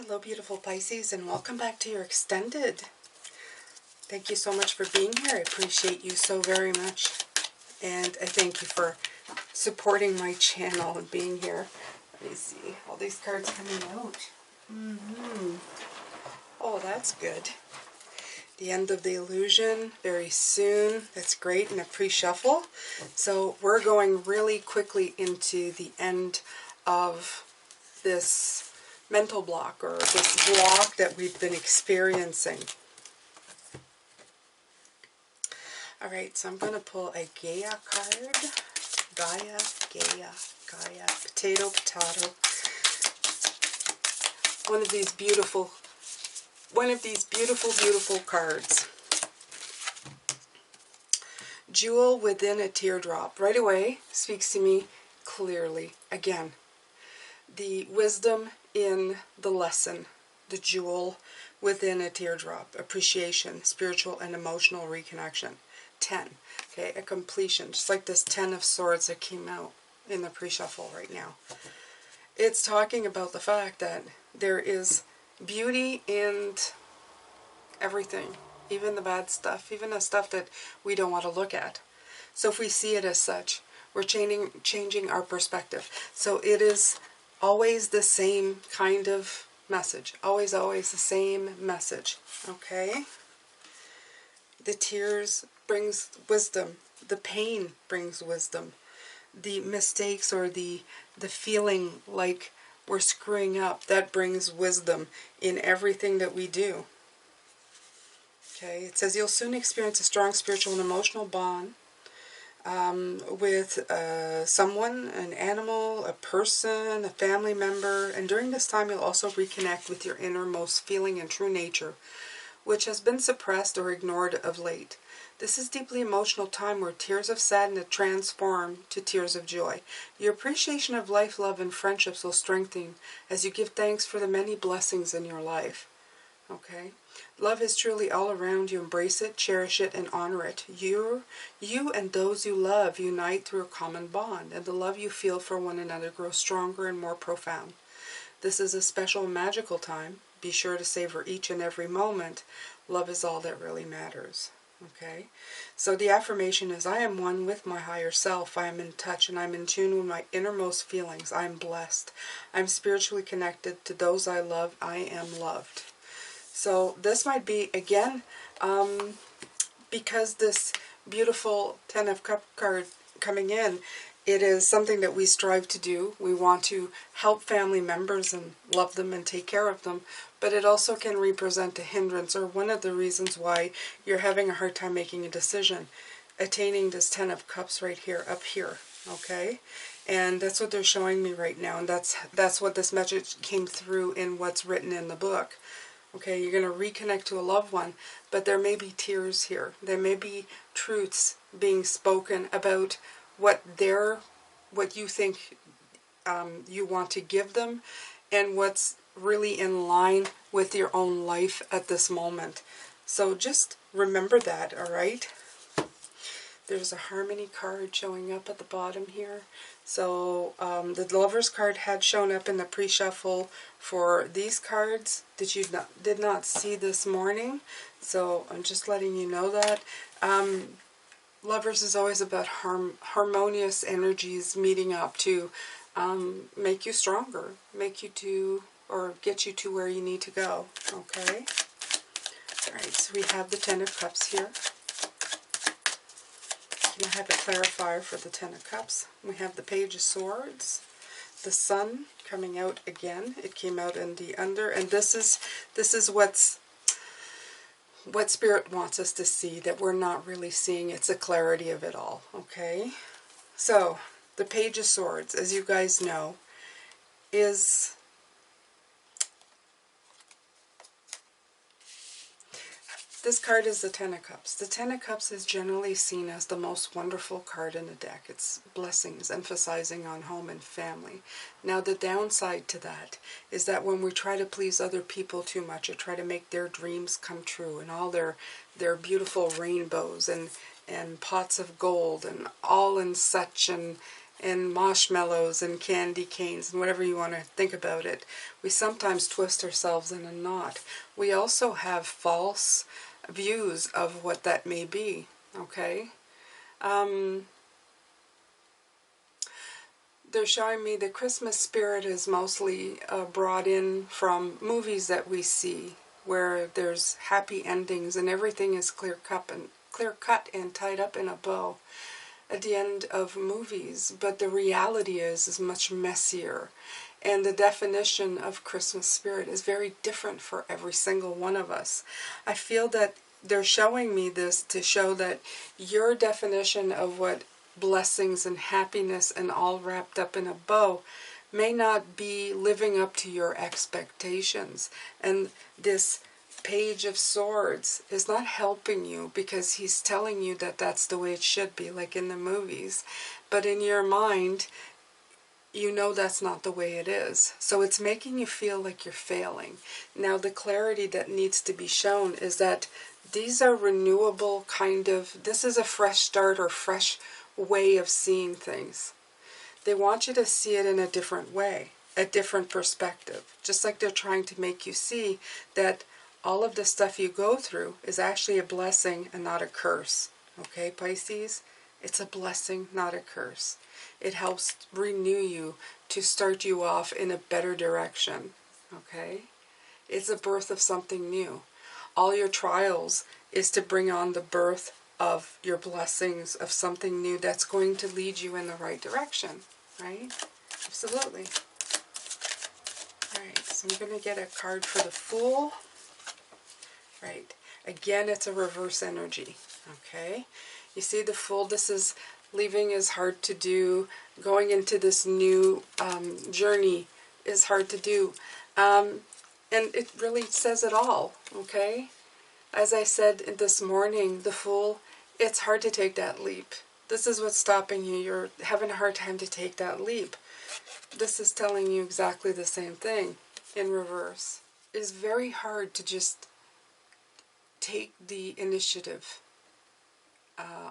Hello beautiful Pisces, and welcome back to your extended. Thank you so much for being here. I appreciate you so very much. And I thank you for supporting my channel and being here. Let me see. All these cards coming out. Oh, that's good. The end of the illusion very soon. That's great in a pre-shuffle. So we're going really quickly into the end of this mental block, or this block that we've been experiencing. Alright, so I'm going to pull a Gaia card. Gaia, potato, potato. One of these beautiful, beautiful cards. Jewel within a teardrop. Right away, speaks to me clearly. Again, the wisdom in the lesson, the jewel within a teardrop, appreciation, spiritual and emotional reconnection. 10, okay, a completion, just like this 10 of Swords that came out in the pre-shuffle right now. It's talking about the fact that there is beauty in everything, even the bad stuff, even the stuff that we don't want to look at. So if we see it as such, we're changing our perspective. So it is always the same kind of message. Always the same message. Okay? The tears brings wisdom. The pain brings wisdom. The mistakes, or the feeling like we're screwing up, that brings wisdom in everything that we do. Okay? It says you'll soon experience a strong spiritual and emotional bond with someone, an animal, a person, a family member, and during this time you'll also reconnect with your innermost feeling and true nature, which has been suppressed or ignored of late. This is deeply emotional time where tears of sadness transform to tears of joy. Your appreciation of life, love, and friendships will strengthen as you give thanks for the many blessings in your life. Okay? Love is truly all around you. Embrace it, cherish it, and honor it. You and those you love unite through a common bond, and the love you feel for one another grows stronger and more profound. This is a special, magical time. Be sure to savor each and every moment. Love is all that really matters. Okay? So the affirmation is, I am one with my higher self. I am in touch and I'm in tune with my innermost feelings. I am blessed. I'm spiritually connected to those I love. I am loved. So this might be, again, because this beautiful 10 of Cups card coming in, it is something that we strive to do. We want to help family members and love them and take care of them. But it also can represent a hindrance, or one of the reasons why you're having a hard time making a decision. Attaining this 10 of Cups right here, up here. Okay? And that's what they're showing me right now. And that's what this message came through in what's written in the book. Okay, you're going to reconnect to a loved one, but there may be tears here. There may be truths being spoken about what you think you want to give them, and what's really in line with your own life at this moment. So just remember that, all right? There's a Harmony card showing up at the bottom here. So the Lover's card had shown up in the pre-shuffle for these cards that you did not see this morning. So I'm just letting you know that. Lovers is always about harmonious energies meeting up to make you stronger, make you to, or get you to where you need to go. Okay? Alright, so we have the 10 of Cups here. I have a clarifier for the 10 of Cups. We have the Page of Swords, the Sun coming out again. It came out in the under, and this is what Spirit wants us to see that we're not really seeing. It's the clarity of it all. Okay, so the Page of Swords, as you guys know, is this card is the 10 of Cups. The 10 of Cups is generally seen as the most wonderful card in the deck. It's blessings, emphasizing on home and family. Now the downside to that is that when we try to please other people too much, or try to make their dreams come true, and all their beautiful rainbows and pots of gold and all and such, and and marshmallows and candy canes and whatever you want to think about it. We sometimes twist ourselves in a knot. We also have false views of what that may be, okay? They're showing me the Christmas spirit is mostly brought in from movies that we see, where there's happy endings and everything is clear cut and tied up in a bow at the end of movies. But the reality is much messier, and the definition of Christmas spirit is very different for every single one of us. I feel that they're showing me this to show that your definition of what blessings and happiness and all wrapped up in a bow may not be living up to your expectations. And this Page of Swords is not helping you, because he's telling you that that's the way it should be, like in the movies. But in your mind, you know that's not the way it is. So it's making you feel like you're failing. Now, the clarity that needs to be shown is that these are renewable this is a fresh start or fresh way of seeing things. They want you to see it in a different way, a different perspective. Just like they're trying to make you see that all of the stuff you go through is actually a blessing and not a curse. Okay, Pisces? It's a blessing, not a curse. It helps renew you, to start you off in a better direction. Okay? It's a birth of something new. All your trials is to bring on the birth of your blessings, of something new that's going to lead you in the right direction. Right? Absolutely. Alright, so I'm going to get a card for the Fool. Right. Again, it's a reverse energy. Okay? You see the Fool, this is leaving is hard to do. Going into this new journey is hard to do. And it really says it all. Okay? As I said this morning, the Fool, it's hard to take that leap. This is what's stopping you. You're having a hard time to take that leap. This is telling you exactly the same thing in reverse. It's very hard to just take the initiative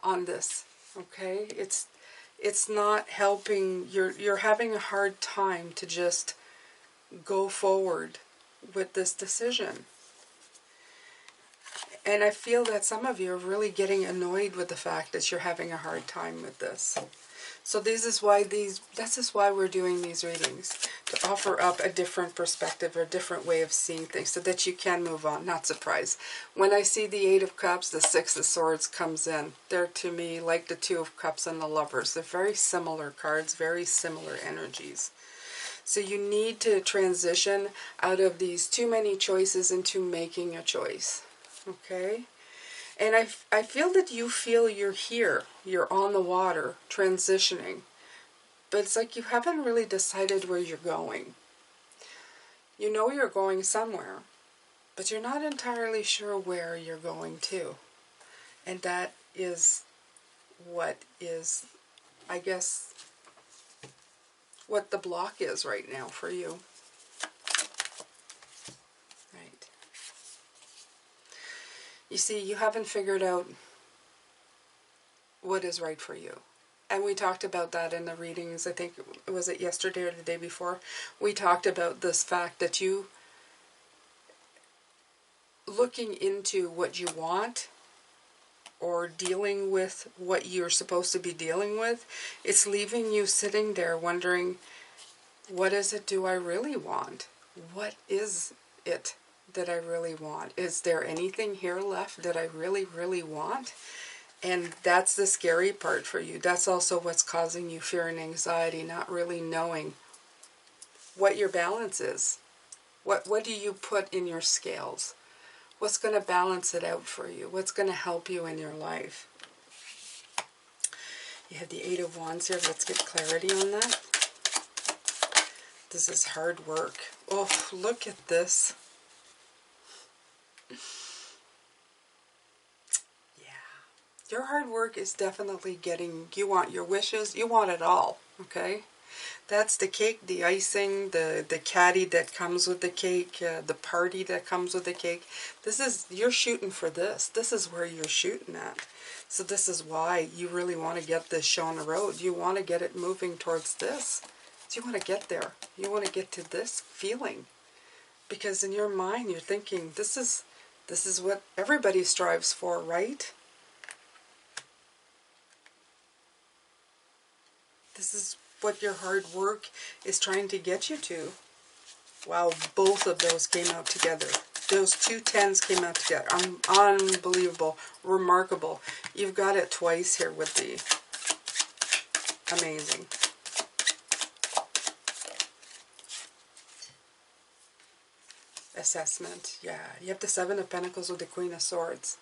on this. Okay? It's not helping. You're having a hard time to just go forward with this decision. And I feel that some of you are really getting annoyed with the fact that you're having a hard time with this. So this is why we're doing these readings, to offer up a different perspective or a different way of seeing things so that you can move on. Not surprised. When I see the Eight of Cups, the Six of Swords comes in. They're, to me, like the Two of Cups and the Lovers. They're very similar cards, very similar energies. So you need to transition out of these too many choices into making a choice. Okay? And I feel that you feel you're here. You're on the water, transitioning. But it's like you haven't really decided where you're going. You know you're going somewhere, but you're not entirely sure where you're going to. And that is what is, I guess, what the block is right now for you. Right. You see, you haven't figured out what is right for you. And we talked about that in the readings. I think, was it yesterday or the day before? We talked about this fact that you looking into what you want or dealing with what you're supposed to be dealing with, it's leaving you sitting there wondering, what is it do I really want? What is it that I really want? Is there anything here left that I really, really want? And that's the scary part for you. That's also what's causing you fear and anxiety, not really knowing what your balance is. What do you put in your scales? What's going to balance it out for you? What's going to help you in your life? You have the Eight of Wands here. Let's get clarity on that. This is hard work. Oh, look at this. Your hard work is definitely getting, you want your wishes, you want it all, okay? That's the cake, the icing, the caddy that comes with the cake, the party that comes with the cake. This is, you're shooting for this. This is where you're shooting at. So this is why you really want to get this show on the road. You want to get it moving towards this. So you want to get there. You want to get to this feeling. Because in your mind you're thinking, this is what everybody strives for, right? This is what your hard work is trying to get you to. Wow, both of those came out together. Those two tens came out together. Unbelievable. Remarkable. You've got it twice here with the amazing. Assessment. Yeah, you have the Seven of Pentacles with the Queen of Swords.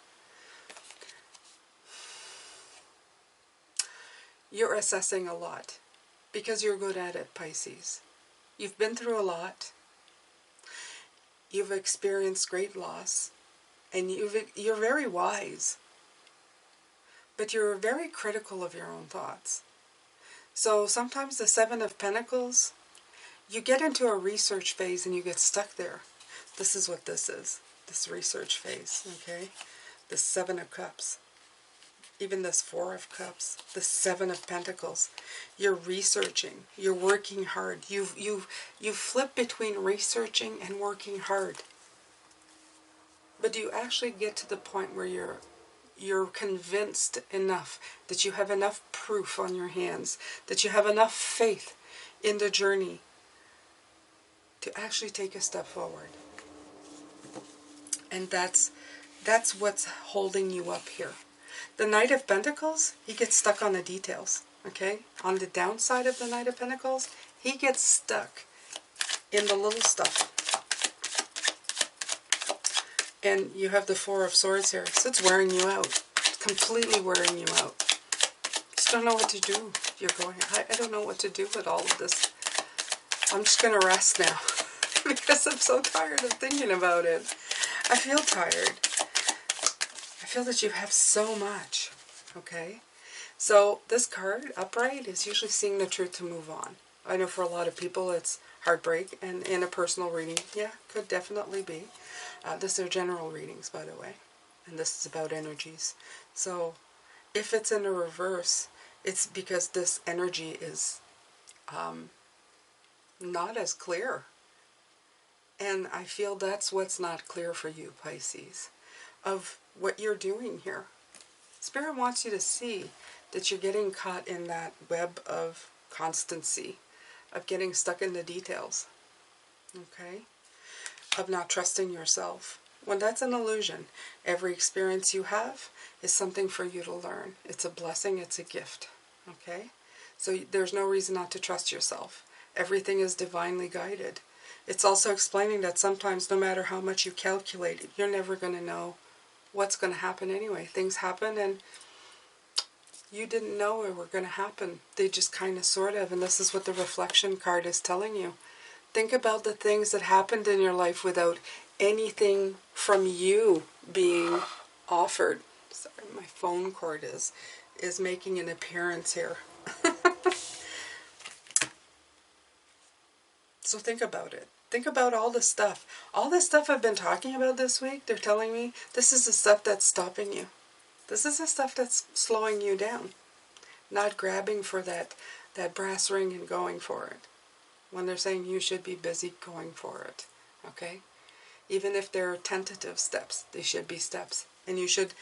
You're assessing a lot because you're good at it, Pisces. You've been through a lot. You've experienced great loss, and you're very wise, but you're very critical of your own thoughts. So sometimes the Seven of Pentacles, you get into a research phase and you get stuck there. This is what this is, this research phase, okay? The Seven of Cups, even this Four of Cups, the Seven of Pentacles. You're researching, you're working hard. You flip between researching and working hard. But do you actually get to the point where you're convinced enough, that you have enough proof on your hands, that you have enough faith in the journey to actually take a step forward? And that's what's holding you up here. The Knight of Pentacles, he gets stuck on the details, okay? On the downside of the Knight of Pentacles, he gets stuck in the little stuff. And you have the Four of Swords here, so it's wearing you out. It's completely wearing you out. Just don't know what to do. You're going, I don't know what to do with all of this. I'm just going to rest now because I'm so tired of thinking about it. I feel tired. I feel that you have so much, okay? So this card, upright, is usually seeing the truth to move on. I know for a lot of people it's heartbreak, and in a personal reading, yeah, could definitely be. These are general readings, by the way, and this is about energies. So if it's in a reverse, it's because this energy is not as clear. And I feel that's what's not clear for you, Pisces, of what you're doing here. Spirit wants you to see that you're getting caught in that web of constancy, of getting stuck in the details, okay? Of not trusting yourself. When that's an illusion, every experience you have is something for you to learn. It's a blessing, it's a gift, okay? So there's no reason not to trust yourself. Everything is divinely guided. It's also explaining that sometimes, no matter how much you calculate, you're never going to know what's going to happen anyway. Things happen and you didn't know it were going to happen. They just kind of sort of, and this is what the reflection card is telling you. Think about the things that happened in your life without anything from you being offered. Sorry, my phone cord is making an appearance here. So think about it. Think about all the stuff. All the stuff I've been talking about this week, they're telling me this is the stuff that's stopping you. This is the stuff that's slowing you down. Not grabbing for that brass ring and going for it. When they're saying you should be busy going for it. Okay? Even if they're tentative steps, they should be steps. And you should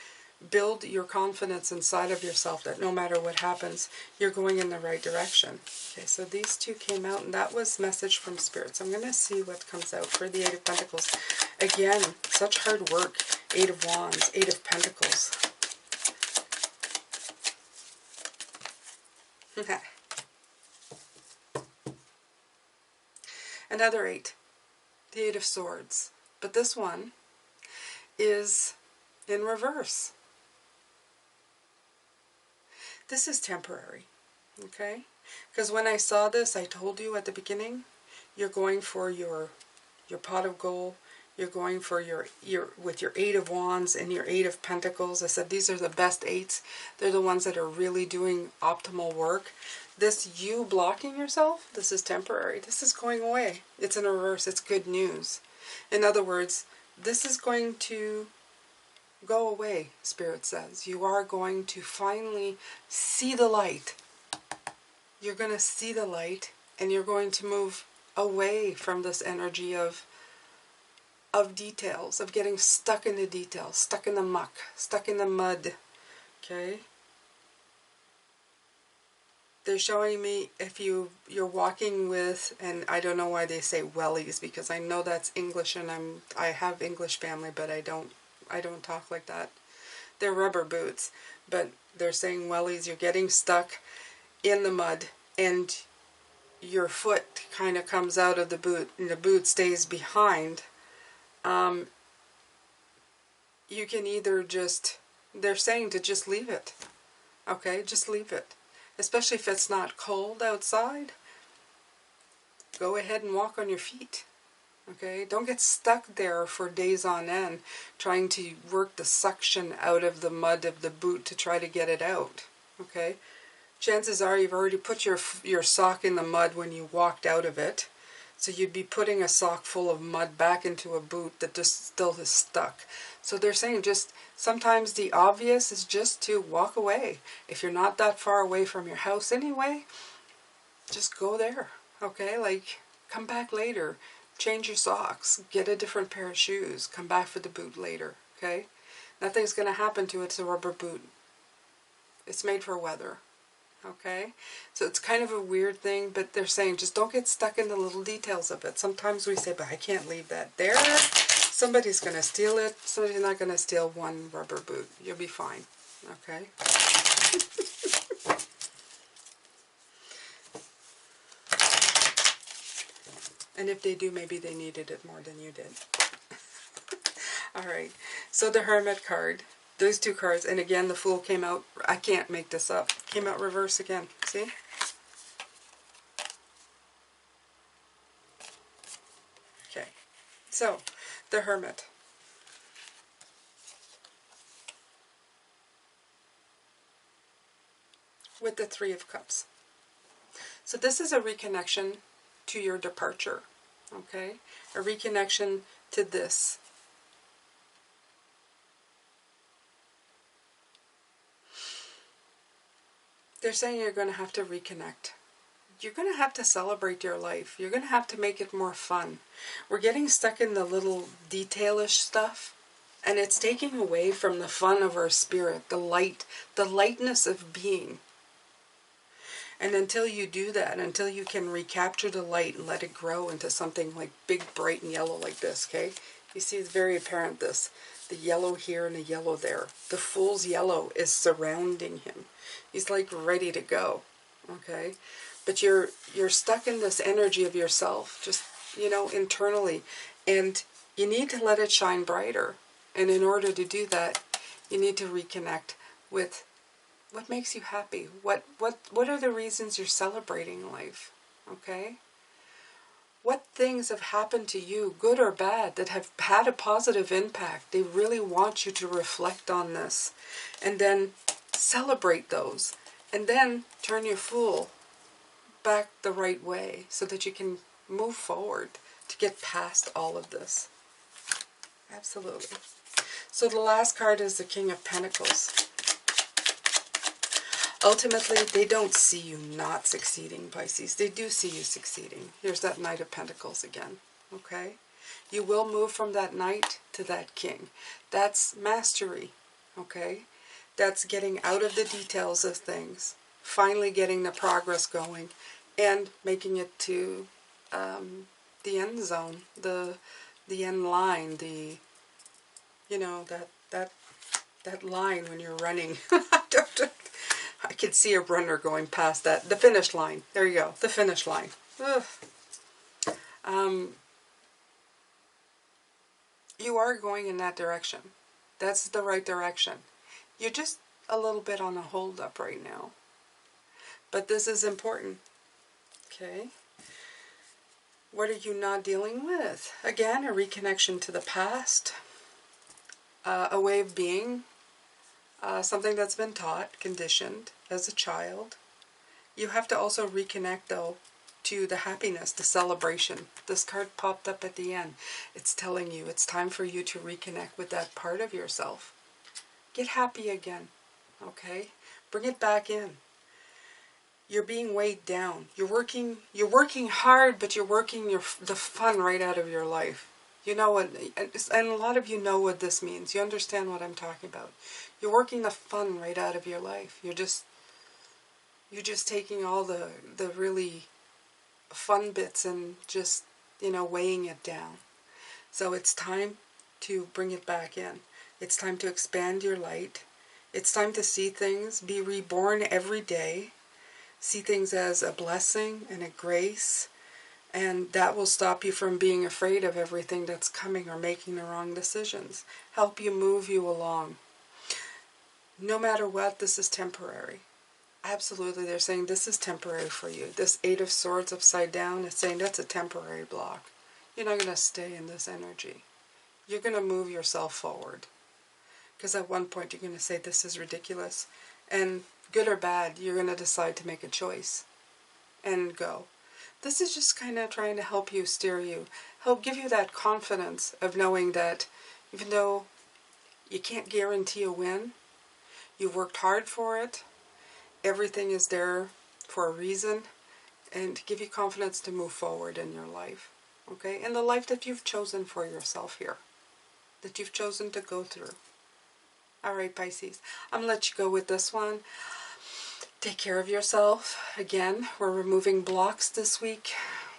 build your confidence inside of yourself that no matter what happens, you're going in the right direction. Okay, so these two came out, and that was message from Spirit. So I'm going to see what comes out for the Eight of Pentacles. Again, such hard work. Eight of Wands, Eight of Pentacles. Another eight. The Eight of Swords. But this one is in reverse. This is temporary, okay? Because when I saw this, I told you at the beginning, you're going for your pot of gold. You're going for your with your Eight of Wands and your Eight of Pentacles. I said these are the best eights. They're the ones that are really doing optimal work. this you blocking yourself, this is temporary. This is going away. It's in reverse. It's good news. In other words, this is going to go away, Spirit says. You are going to finally see the light. You're going to see the light, and you're going to move away from this energy of details, of getting stuck in the details, stuck in the muck, stuck in the mud. Okay? They're showing me if you're walking with, and I don't know why they say wellies, because I know that's English, and I have English family, but I don't talk like that. They're rubber boots, but they're saying wellies. You're getting stuck in the mud, and your foot kind of comes out of the boot, and the boot stays behind. You can either just, they're saying to just leave it. Okay, just leave it. Especially if it's not cold outside, go ahead and walk on your feet. Okay, don't get stuck there for days on end trying to work the suction out of the mud of the boot to try to get it out. Okay, chances are you've already put your sock in the mud when you walked out of it, so you'd be putting a sock full of mud back into a boot that just still is stuck. So they're saying just sometimes the obvious is just to walk away. If you're not that far away from your house anyway, just go there. Okay, like come back later, change your socks, get a different pair of shoes, come back for the boot later. Okay, nothing's going to happen to it. It's a rubber boot. It's made for weather. Okay, so it's kind of a weird thing, but they're saying just don't get stuck in the little details of it. Sometimes we say, but I can't leave that there. Somebody's going to steal it. Somebody's not going to steal one rubber boot. You'll be fine. Okay. And if they do, maybe they needed it more than you did. Alright, so the Hermit card. Those two cards, and again the Fool came out, I can't make this up, came out reverse again, see? Okay, so the Hermit. With the Three of Cups. So this is a reconnection to your departure, okay? A reconnection to this. They're saying you're going to have to reconnect. You're going to have to celebrate your life. You're going to have to make it more fun. We're getting stuck in the little detailish stuff, and it's taking away from the fun of our spirit, the light, the lightness of being. And until you do that, until you can recapture the light and let it grow into something like big, bright, and yellow like this, okay? You see it's very apparent this. The yellow here and the yellow there. The Fool's yellow is surrounding him. He's like ready to go, okay? But you're stuck in this energy of yourself, just, you know, internally. And you need to let it shine brighter. And in order to do that, you need to reconnect with what makes you happy? What are the reasons you're celebrating life? Okay? What things have happened to you, good or bad, that have had a positive impact? They really want you to reflect on this. And then celebrate those. And then turn your Fool back the right way so that you can move forward to get past all of this. Absolutely. So the last card is the King of Pentacles. Ultimately, they don't see you not succeeding, Pisces. They do see you succeeding. Here's that Knight of Pentacles again, okay? You will move from that Knight to that King. That's mastery, okay? That's getting out of the details of things, finally getting the progress going, and making it to the end zone, the end line, the, you know, that line when you're running. I could see a runner going past that. The finish line. There you go. The finish line. You are going in that direction. That's the right direction. You're just a little bit on a hold up right now. But this is important. Okay. What are you not dealing with? Again, a reconnection to the past. A way of being. Something that's been taught, conditioned as a child, You have to also reconnect, though, to the happiness, the celebration. This card popped up at the end. It's telling you it's time for you to reconnect with that part of yourself. Get happy again, okay? Bring it back in. You're being weighed down. You're working hard, but you're working the fun right out of your life. You know what, and a lot of you know what this means. You understand what I'm talking about. You're working the fun right out of your life. You're just taking all the really fun bits and just, weighing it down. So it's time to bring it back in. It's time to expand your light. It's time to see things, be reborn every day. See things as a blessing and a grace. And that will stop you from being afraid of everything that's coming or making the wrong decisions. Help you move you along. No matter what, this is temporary. Absolutely, they're saying this is temporary for you. This Eight of Swords upside down is saying that's a temporary block. You're not going to stay in this energy. You're going to move yourself forward. Because at one point you're going to say this is ridiculous. And good or bad, you're going to decide to make a choice and go. This is just kind of trying to help you, steer you, help give you that confidence of knowing that even though you can't guarantee a win, you worked hard for it, everything is there for a reason, and to give you confidence to move forward in your life, okay? In the life that you've chosen for yourself here, that you've chosen to go through. All right, Pisces, I'm going to let you go with this one. Take care of yourself. Again, we're removing blocks this week.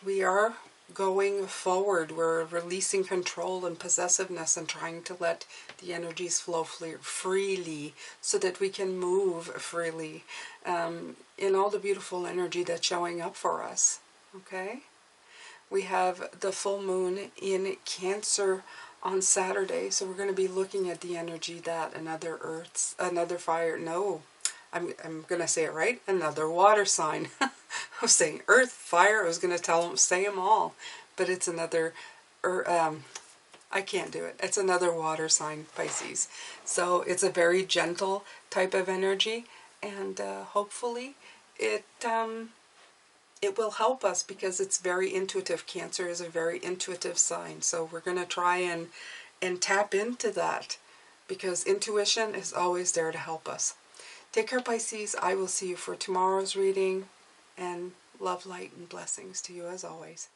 We are going forward. We're releasing control and possessiveness and trying to let the energies flow freely so that we can move freely in all the beautiful energy that's showing up for us. Okay? We have the full moon in Cancer on Saturday, so we're going to be looking at the energy that another fire, no, I'm going to say it right, another water sign. I was saying earth, fire, I was going to say them all, but it's another, I can't do it. It's another water sign, Pisces. So it's a very gentle type of energy, and hopefully it will help us because it's very intuitive. Cancer is a very intuitive sign, so we're going to try and tap into that because intuition is always there to help us. Take care, Pisces. I will see you for tomorrow's reading, and love, light, and blessings to you as always.